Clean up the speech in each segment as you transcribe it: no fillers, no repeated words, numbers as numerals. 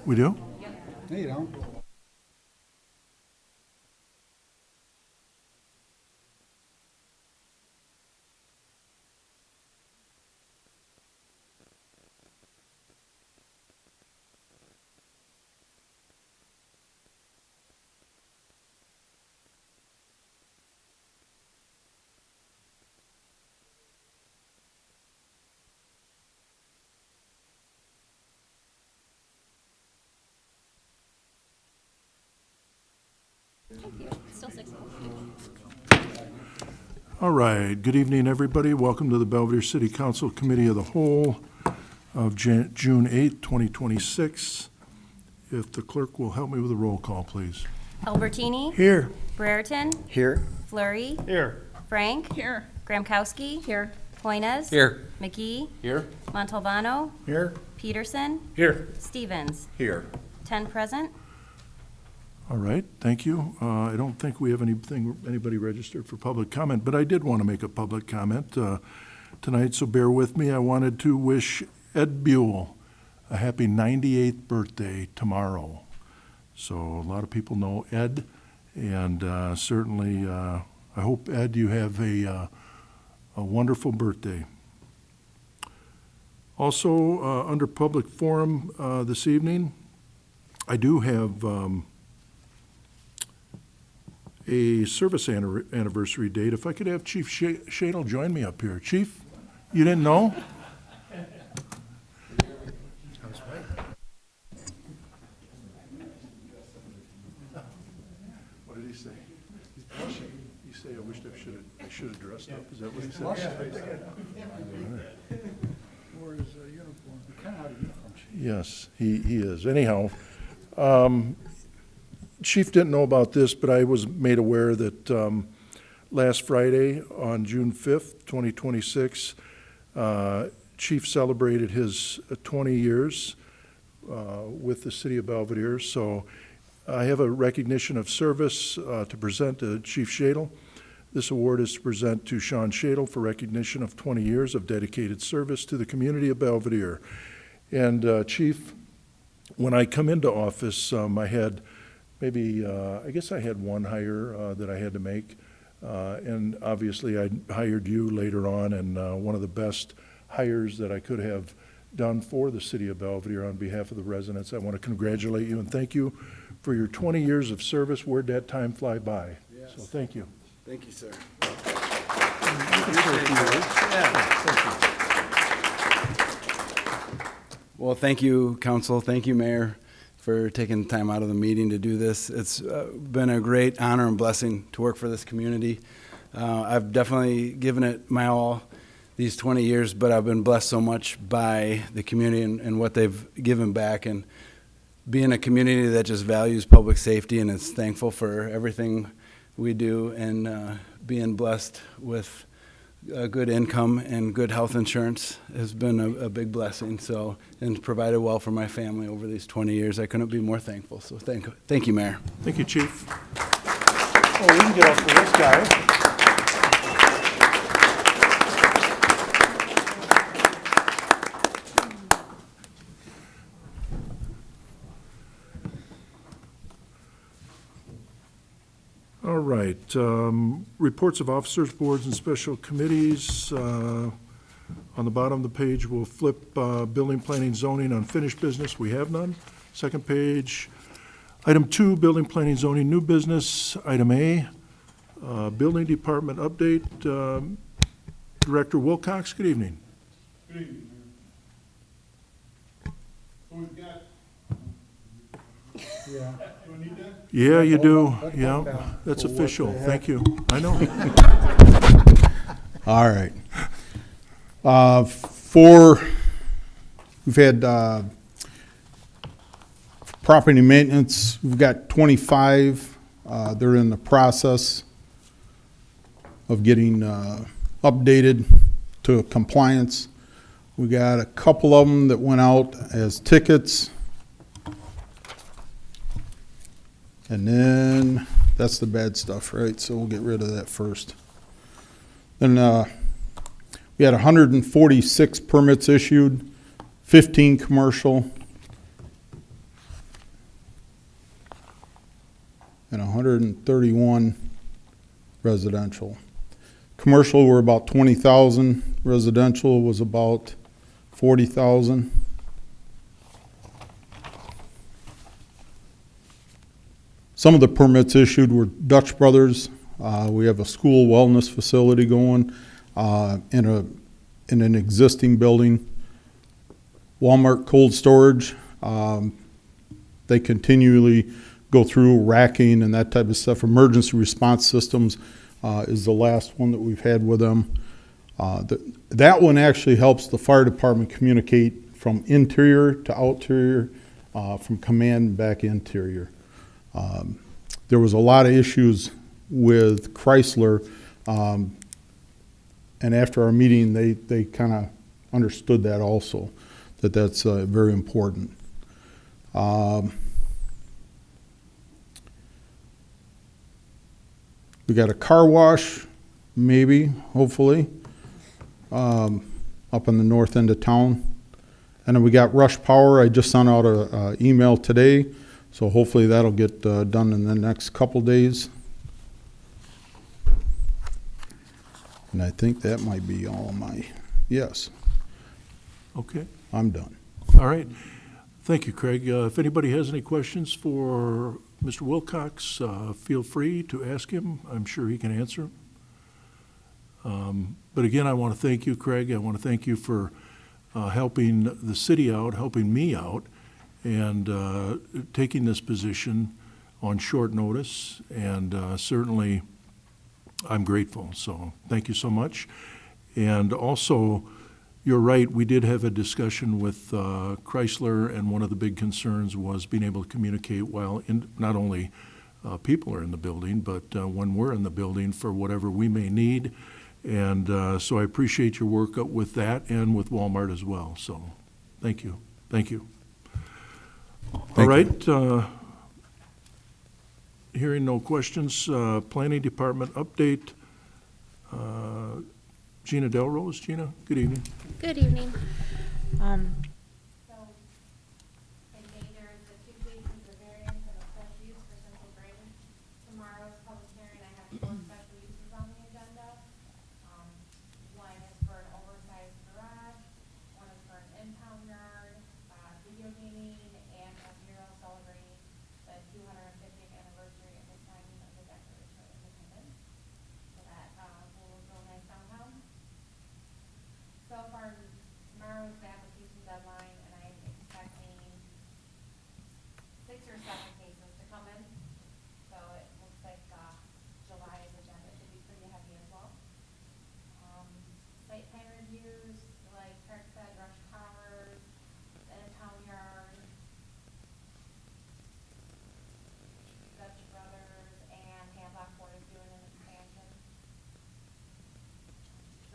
We do? No, you don't. Still 6. All right, good evening, everybody. Welcome to the Belvedere City Council Committee of the Whole of June 8th, 2026. If the clerk will help me with a roll call, please. Albertini. Here. Brereton. Here. Fleury. Here. Frank. Here. Gramkowski. Here. Poinez. Here. McGee. Here. Montalbano. Here. Peterson. Here. Stevens. Here. 10 present. All right, thank you. I don't think we have anybody registered for public comment, but I did want to make a public comment tonight, so bear with me. I wanted to wish Ed Buell a happy 98th birthday tomorrow. So a lot of people know Ed, and certainly I hope, Ed, you have a wonderful birthday. Also, under public forum this evening, I do have a service anniversary date. If I could have Chief Shadle join me up here. Chief, you didn't know? What did he say? He said, I wished I should have dressed up. Is that what he said? Where is the uniform? Kind of out of uniform. Yes, he is. Anyhow, Chief didn't know about this, but I was made aware that last Friday on June 5th, 2026, Chief celebrated his 20 years with the City of Belvedere. So I have a recognition of service to present to Chief Shadle. This award is to present to Sean Shadle for recognition of 20 years of dedicated service to the community of Belvedere. And Chief, when I come into office, I had maybe, I guess I had one hire that I had to make. And obviously I hired you later on, and one of the best hires that I could have done for the City of Belvedere on behalf of the residents. I want to congratulate you and thank you for your 20 years of service. Where'd that time fly by? Yes. So thank you. Thank you, sir. Well, thank you, Council. Thank you, Mayor, for taking time out of the meeting to do this. It's been a great honor and blessing to work for this community. I've definitely given it my all these 20 years, but I've been blessed so much by the community and what they've given back, and being a community that just values public safety and is thankful for everything we do, and being blessed with a good income and good health insurance has been a big blessing. So, and provided well for my family over these 20 years. I couldn't be more thankful. So thank you, Mayor. Thank you, Chief. Oh, we can get up for this guy. All right, reports of officers, boards, and special committees. On the bottom of the page, we'll flip building, planning, zoning, unfinished business. We have none. Second page, item 2, building, planning, zoning, new business. Item A, building department update. Director Wilcox, good evening. Good evening, Mayor. So we've got, Yeah. do I need that? Yeah, you do. Yeah, that's official. Thank you. I know. All right. We've had property maintenance, we've got 25. They're in the process of getting updated to compliance. We got a couple of them that went out as tickets. And then, that's the bad stuff, right? So we'll get rid of that first. Then we had 146 permits issued, 15 commercial, and 131 residential. Commercial were about 20,000. Residential was about 40,000. Some of the permits issued were Dutch Brothers. We have a school wellness facility going in an existing building. Walmart Cold Storage. They continually go through racking and that type of stuff. Emergency Response Systems is the last one that we've had with them. That one actually helps the fire department communicate from interior to outerior, from command back interior. There was a lot of issues with Chrysler, and after our meeting, they kind of understood that also, that's very important. We got a car wash, maybe, hopefully, up in the north end of town. And then we got Rush Power. I just sent out an email today, so hopefully that'll get done in the next couple days. And I think that might be all my, yes, Okay, I'm done. all right. Thank you, Craig. If anybody has any questions for Mr. Wilcox, feel free to ask him. I'm sure he can answer them. But again, I want to thank you, Craig. I want to thank you for helping the city out, helping me out, and taking this position on short notice. And certainly, I'm grateful. So thank you so much. And also, you're right, we did have a discussion with Chrysler, and one of the big concerns was being able to communicate while not only people are in the building, but when we're in the building for whatever we may need. And so I appreciate your work with that and with Walmart as well. So thank you. Thank you. All right. Hearing no questions, Planning Department update. Gina Delrose. Gina, good evening. Good evening. So, today there is the 2 cases of variance and a special use for Central Drainage. Tomorrow's public hearing, I have 4 special uses on the agenda. One is for an oversized garage, one is for an impound yard, video gaming, and a mural celebrating the 250th anniversary of the signing of the Declaration of Independence. So that will go nice downtown. So far, tomorrow is the application deadline, and I'm expecting 6 or 7 cases to come in. So it looks like July's agenda should be pretty heavy as well. Site plan reviews, like Craig said, Rush Power, the town yard, Dutch Brothers, and Hancock Ford is doing an expansion.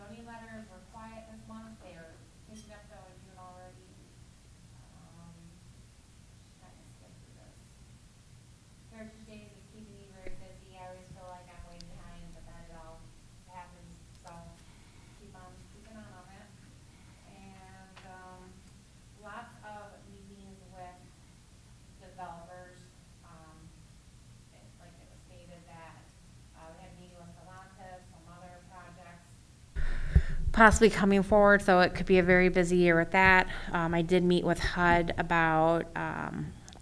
Zoning letters were quiet this month, they are picking up though in June already. Trying to skip through this. Heritage Days is keeping me very busy, I always feel like I'm way behind, but then it all happens, so keeping on that. And, lots of meetings with developers, like it was stated that, we had a meeting with Galantis, some other projects. Possibly coming forward, so it could be a very busy year with that. I did meet with HUD about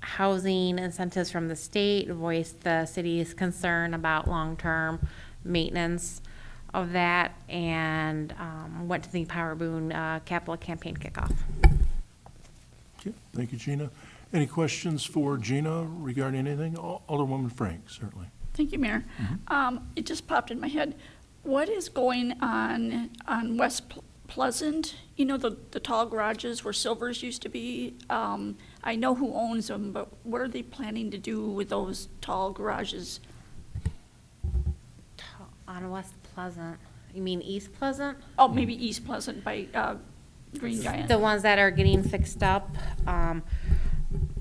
housing incentives from the state, voiced the city's concern about long-term maintenance of that, and went to the Power Boone capital campaign kickoff. Okay, thank you, Gina. Any questions for Gina regarding anything? Alderwoman Frank, certainly. Thank you, Mayor. It just popped in my head. What is going on West Pleasant? You know, the tall garages where Silver's used to be? I know who owns them, but what are they planning to do with those tall garages? On West Pleasant, you mean East Pleasant? Oh, maybe East Pleasant by Green Giant. The ones that are getting fixed up.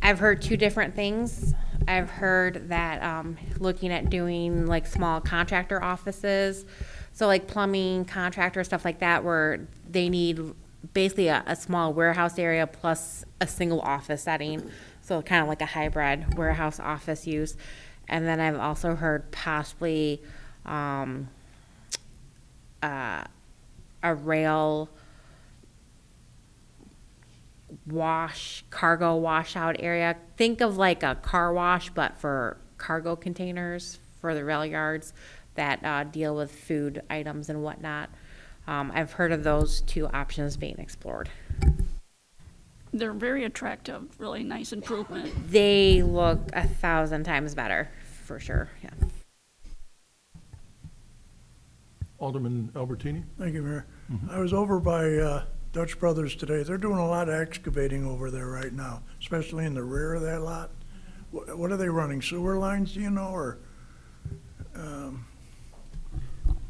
I've heard 2 different things. I've heard that looking at doing like small contractor offices, so like plumbing contractor, stuff like that, where they need basically a small warehouse area plus a single office setting, so kind of like a hybrid warehouse office use. And then I've also heard possibly a rail cargo washout area. Think of like a car wash, but for cargo containers for the rail yards that deal with food items and whatnot. I've heard of those two options being explored. They're very attractive, really nice improvement. They look 1,000 times better, for sure, yeah. Alderman Albertini? Thank you, Mayor. I was over by Dutch Brothers today. They're doing a lot of excavating over there right now, especially in the rear of that lot. What are they running, sewer lines, do you know, or?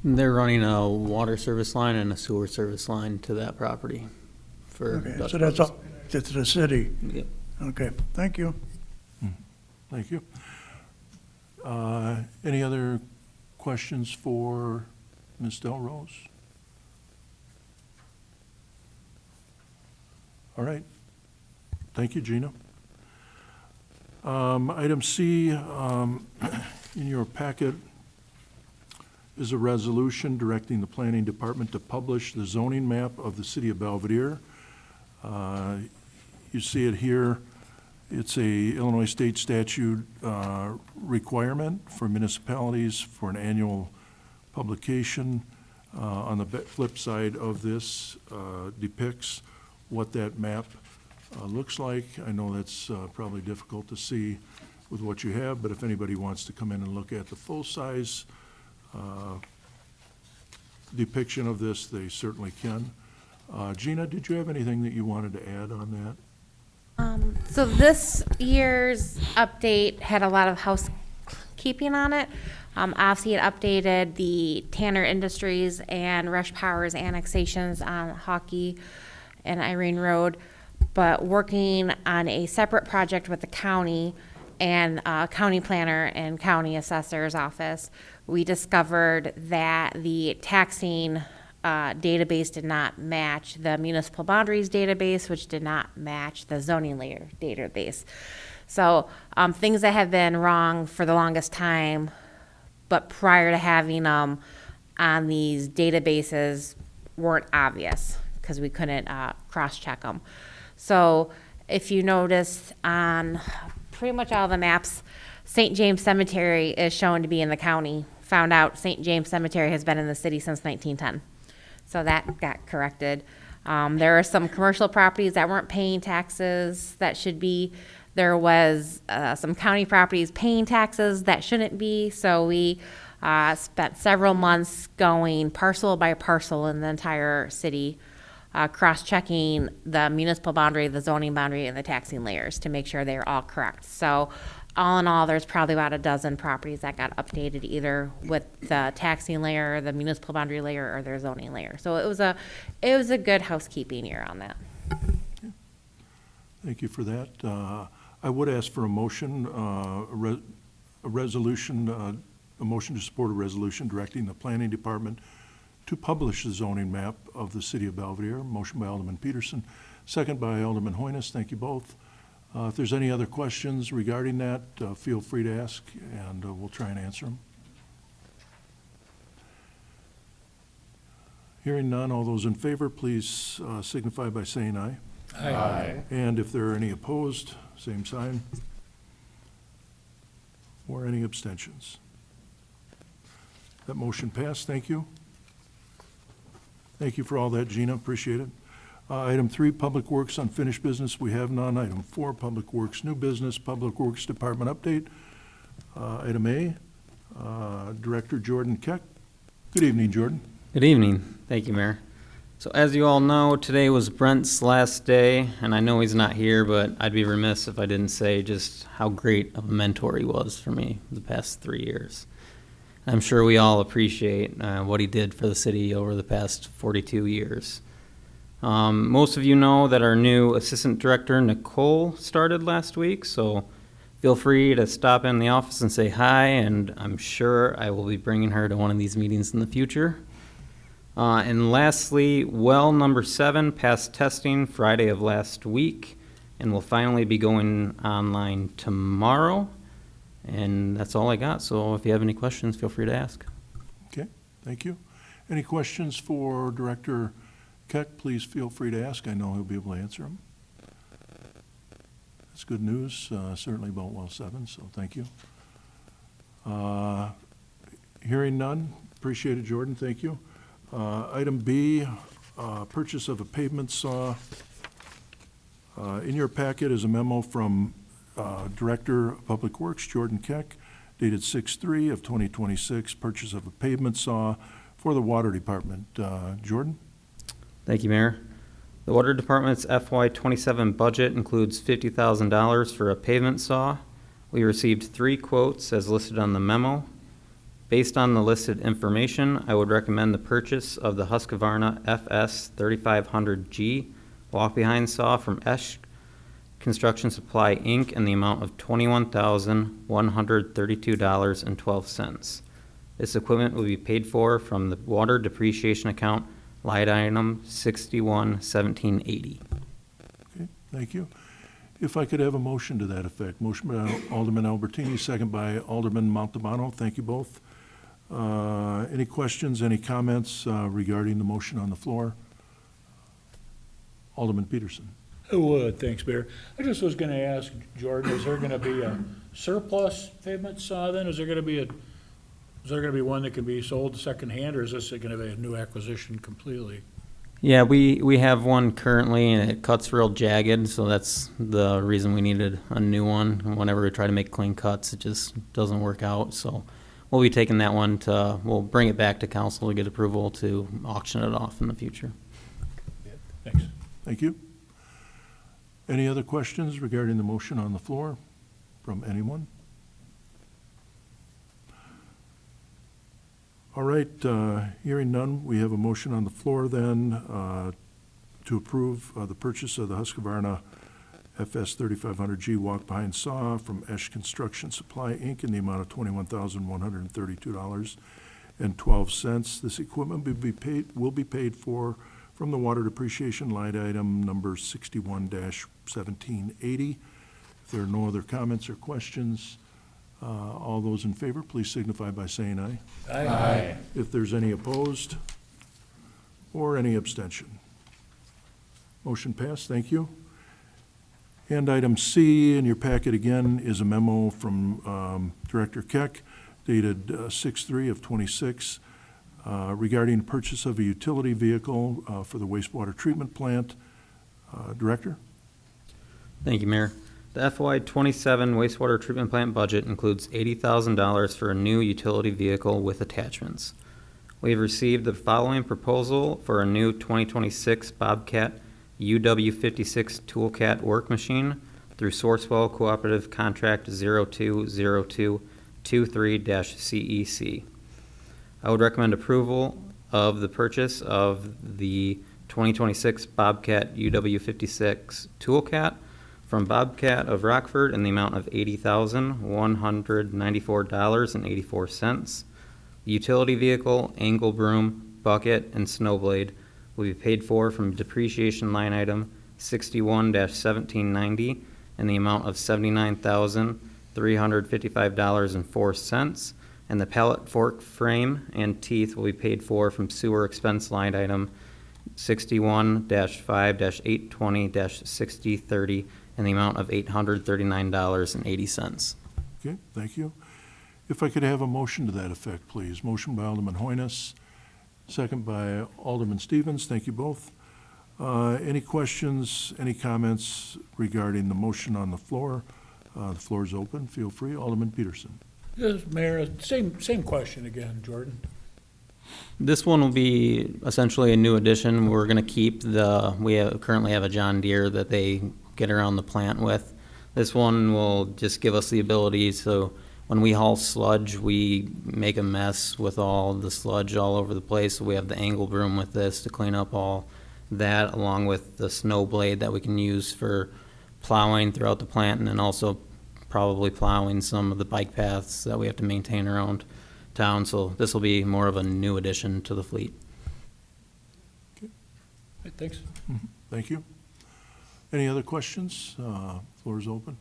They're running a water service line and a sewer service line to that property for Okay, Dutch so that's Brothers. up to the city. Yep. Okay, thank you. Thank you. Any other questions for Ms. Delrose? All right. Thank you, Gina. Item C in your packet is a resolution directing the Planning Department to publish the zoning map of the city of Belvedere. You see it here. It's a Illinois state statute requirement for municipalities for an annual publication. On the flip side of this depicts what that map looks like. I know that's probably difficult to see with what you have, but if anybody wants to come in and look at the full-size depiction of this, they certainly can. Gina, did you have anything that you wanted to add on that? So this year's update had a lot of housekeeping on it. Obviously, it updated the Tanner Industries and Rush Power's annexations on Hockey and Irene Road, but working on a separate project with the county and county planner and county assessor's office, we discovered that the taxing database did not match the municipal boundaries database, which did not match the zoning layer database. So things that have been wrong for the longest time, but prior to having them on these databases weren't obvious because we couldn't cross-check them. So if you notice on pretty much all the maps, St. James Cemetery is shown to be in the county. Found out St. James Cemetery has been in the city since 1910. So that got corrected. There are some commercial properties that weren't paying taxes that should be. There was some county properties paying taxes that shouldn't be. So we spent several months going parcel by parcel in the entire city, cross-checking the municipal boundary, the zoning boundary, and the taxing layers to make sure they're all correct. So all in all, there's probably about a dozen properties that got updated either with the taxing layer, the municipal boundary layer, or their zoning layer. So it was a good housekeeping year on that. Thank you for that. I would ask for a motion, a resolution, a motion to support a resolution directing the Planning Department to publish the zoning map of the city of Belvedere. Motion by Alderman Peterson, second by Alderman Hoynes. Thank you both. If there's any other questions regarding that, feel free to ask, and we'll try and answer them. Hearing none, all those in favor, please signify by saying aye. Aye. And if there are any opposed, same sign. Or any abstentions. That motion passed. Thank you. Thank you for all that, Gina. Appreciate it. Item 3, Public Works unfinished business. We have none. Item 4, Public Works new business, Public Works Department update. Item A, Director Jordan Keck. Good evening, Jordan. Good evening. Thank you, Mayor. So as you all know, today was Brent's last day, and I know he's not here, but I'd be remiss if I didn't say just how great of a mentor he was for me the past 3 years. I'm sure we all appreciate what he did for the city over the past 42 years. Most of you know that our new Assistant Director, Nicole, started last week, so feel free to stop in the office and say hi, and I'm sure I will be bringing her to one of these meetings in the future. And lastly, well number 7 passed testing Friday of last week and will finally be going online tomorrow. And that's all I got. So if you have any questions, feel free to ask. Okay, thank you. Any questions for Director Keck? Please feel free to ask. I know he'll be able to answer them. That's good news, certainly about well 7, so thank you. Hearing none, appreciate it, Jordan, thank you. Item B, purchase of a pavement saw. In your packet is a memo from Director of Public Works, Jordan Keck, dated 6/3 of 2026, purchase of a pavement saw for the Water Department. Jordan? Thank you, Mayor. The Water Department's FY27 budget includes $50,000 for a pavement saw. We received 3 quotes as listed on the memo. Based on the listed information, I would recommend the purchase of the Husqvarna FS 3500G walk-behind saw from Esch Construction Supply, Inc. in the amount of $21,132.12. This equipment will be paid for from the Water Depreciation Account, line item 611780. Okay, thank you. If I could have a motion to that effect. Motion by Alderman Albertini, second by Alderman Montalbano. Thank you both. Any questions, any comments regarding the motion on the floor? Alderman Peterson. Oh, thanks, Mayor. I just was gonna ask Jordan, is there gonna be a surplus pavement saw then? Is there gonna be one that can be sold secondhand, or is this gonna be a new acquisition completely? Yeah, we have one currently, and it cuts real jagged, so that's the reason we needed a new one. Whenever we try to make clean cuts, it just doesn't work out, so we'll be taking that one we'll bring it back to council to get approval to auction it off in the future. Thanks. Thank you. Any other questions regarding the motion on the floor from anyone? All right, hearing none, we have a motion on the floor then to approve the purchase of the Husqvarna FS 3500G walk-behind saw from Esch Construction Supply, Inc. in the amount of $21,132.12. This equipment will be paid for from the Water Depreciation line item number 61-1780. If there are no other comments or questions, all those in favor, please signify by saying aye. Aye. If there's any opposed or any abstention. Motion passed, thank you. And item C in your packet again is a memo from Director Keck dated 6/3 of 26 regarding purchase of a utility vehicle for the wastewater treatment plant. Director? Thank you, Mayor. The FY27 wastewater treatment plant budget includes $80,000 for a new utility vehicle with attachments. We have received the following proposal for a new 2026 Bobcat UW56 Toolcat work machine through Sourcewell Cooperative Contract 020223-CEC. I would recommend approval of the purchase of the 2026 Bobcat UW56 Toolcat from Bobcat of Rockford in the amount of $80,194.84. The utility vehicle, angle broom, bucket, and snowblade will be paid for from depreciation line item 61-1790 in the amount of $79,355.04, and the pallet fork frame and teeth will be paid for from sewer expense line item 61-5-820-6030 in the amount of $839.80. Okay, thank you. If I could have a motion to that effect, please. Motion by Alderman Hoynes, second by Alderman Stevens. Thank you both. Any questions, any comments regarding the motion on the floor? The floor is open. Feel free. Alderman Peterson. Yes, Mayor, same question again, Jordan. This one will be essentially a new addition. We're going to keep currently have a John Deere that they get around the plant with. This one will just give us the ability, so when we haul sludge, we make a mess with all the sludge all over the place. So we have the angle broom with this to clean up all that, along with the snow blade that we can use for plowing throughout the plant, and then also probably plowing some of the bike paths that we have to maintain around town. So this will be more of a new addition to the fleet. Hey, thanks. Thank you. Any other questions? Floor is open.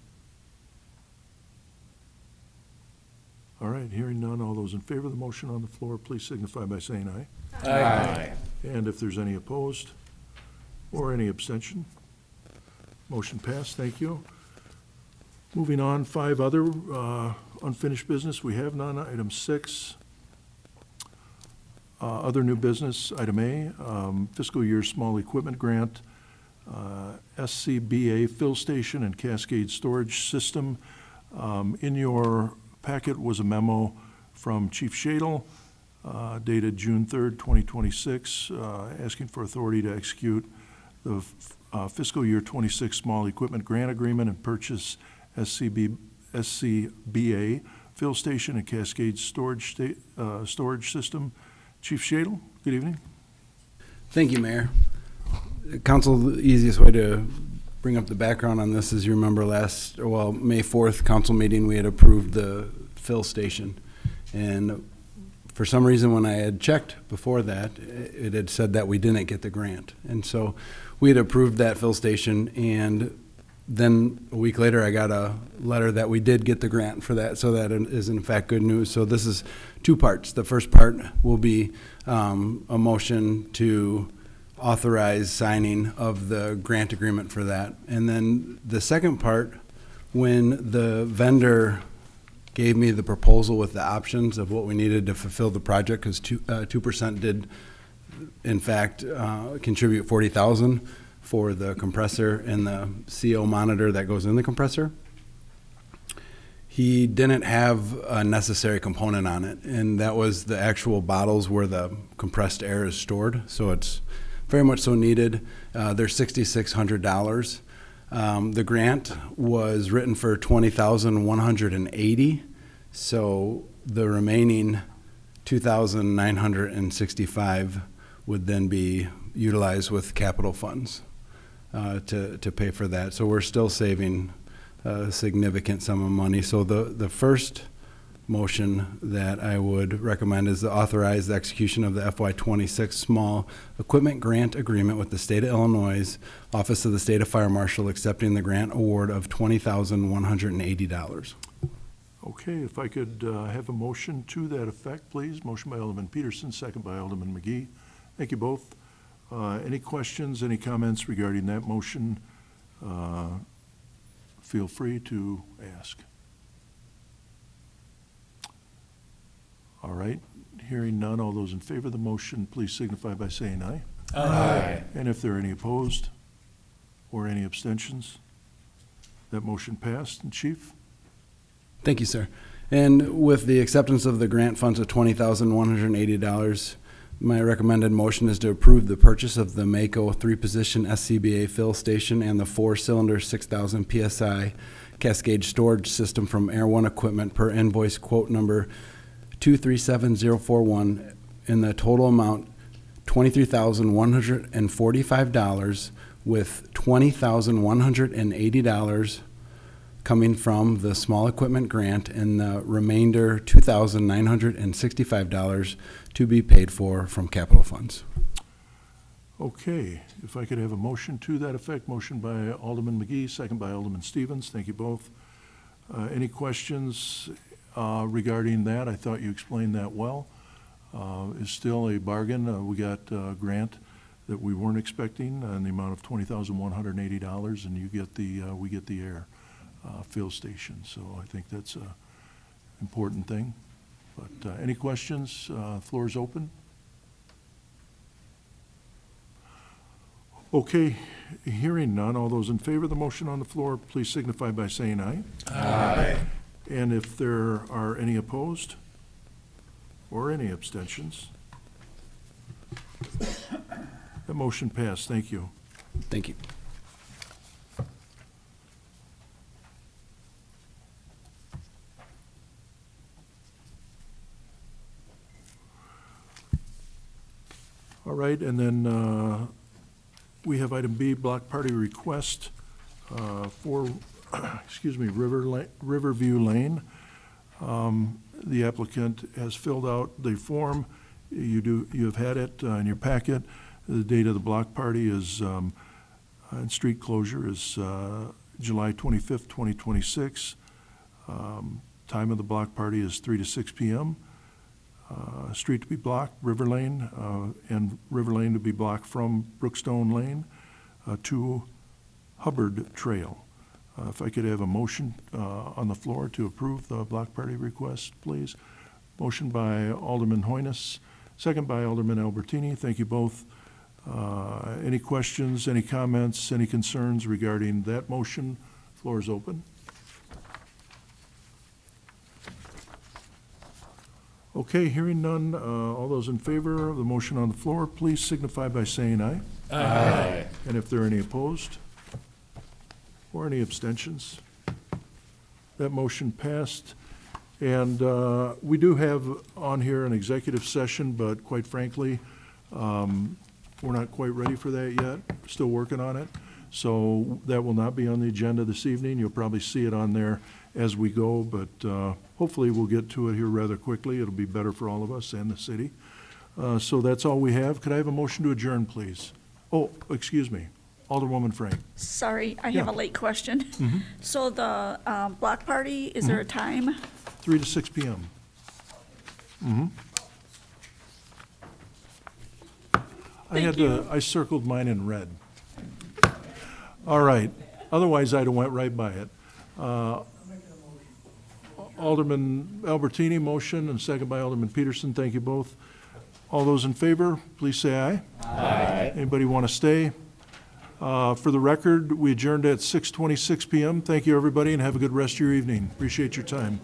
All right, hearing none, all those in favor of the motion on the floor, please signify by saying aye. Aye. And if there's any opposed or any abstention, motion passed, thank you. Moving on, 5 other unfinished business, we have none. Item 6, other new business. Item A, fiscal year small equipment grant, SCBA fill station and cascade storage system. In your packet was a memo from Chief Shadle dated June 3rd, 2026, asking for authority to execute the fiscal year 26 small equipment grant agreement and purchase SCBA fill station and cascade storage system. Chief Shadle, good evening. Thank you, Mayor. Council, the easiest way to bring up the background on this is you remember May 4th council meeting, we had approved the fill station. And for some reason, when I had checked before that, it had said that we didn't get the grant. And so we had approved that fill station, and then a week later, I got a letter that we did get the grant for that, so that is in fact good news. So this is 2 parts. The first part will be a motion to authorize signing of the grant agreement for that. And then the second part, when the vendor gave me the proposal with the options of what we needed to fulfill the project, because 2% did in fact contribute $40,000 for the compressor and the CO monitor that goes in the compressor. He didn't have a necessary component on it, and that was the actual bottles where the compressed air is stored. So it's very much so needed. They're $6,600. The grant was written for $20,180. So the remaining $2,965 would then be utilized with capital funds to pay for that. So we're still saving a significant sum of money. So the first motion that I would recommend is to authorize the execution of the FY26 small equipment grant agreement with the state of Illinois Office of the State of Fire Marshal, accepting the grant award of $20,180. Okay, if I could have a motion to that effect, please. Motion by Alderman Peterson, second by Alderman McGee. Thank you both. Any questions, any comments regarding that motion? Feel free to ask. All right, hearing none, all those in favor of the motion, please signify by saying aye. Aye. And if there are any opposed or any abstentions, that motion passed. And Chief? Thank you, sir. And with the acceptance of the grant funds of $20,180, my recommended motion is to approve the purchase of the Mako 3-position SCBA fill station and the 4-cylinder 6,000 PSI cascade storage system from Air One Equipment per invoice quote number 237041 in the total amount $23,145, with $20,180 coming from the small equipment grant and the remainder $2,965 to be paid for from capital funds. Okay, if I could have a motion to that effect. Motion by Alderman McGee, second by Alderman Stevens. Thank you both. Any questions regarding that? I thought you explained that well. It's still a bargain. We got a grant that we weren't expecting in the amount of $20,180, and you get we get the air fill station. So I think that's an important thing. But any questions? Floor is open. Okay, hearing none, all those in favor of the motion on the floor, please signify by saying aye. Aye. And if there are any opposed or any abstentions, the motion passed. Thank you. Thank you. All right, and then we have item B, block party request for, Riverview Lane. The applicant has filled out the form. You have had it in your packet. The date of the block party is, and street closure is July 25th, 2026. Time of the block party is 3 to 6 p.m. Street to be blocked, River Lane, and River Lane to be blocked from Brookstone Lane to Hubbard Trail. If I could have a motion on the floor to approve the block party request, please. Motion by Alderman Hoynes, second by Alderman Albertini. Thank you both. Any questions, any comments, any concerns regarding that motion? Floor is open. Okay, hearing none, all those in favor of the motion on the floor, please signify by saying aye. Aye. And if there are any opposed or any abstentions, that motion passed. And we do have on here an executive session, but quite frankly, we're not quite ready for that yet. Still working on it. So that will not be on the agenda this evening. You'll probably see it on there as we go, but hopefully we'll get to it here rather quickly. It'll be better for all of us and the city. So that's all we have. Could I have a motion to adjourn, please? Oh, excuse me. Alderwoman Frank. Sorry, I have Yeah. Mm-hmm. a late question. So the block party, is there a time? 3 to 6 p.m. I circled mine in red. All right. Otherwise, I'd have went right by it. Alderman Albertini, motion, and second by Alderman Peterson. Thank you both. All those in favor, please say aye. Aye. Anybody want to stay? For the record, we adjourned at 6:26 p.m. Thank you, everybody, and have a good rest of your evening. Appreciate your time.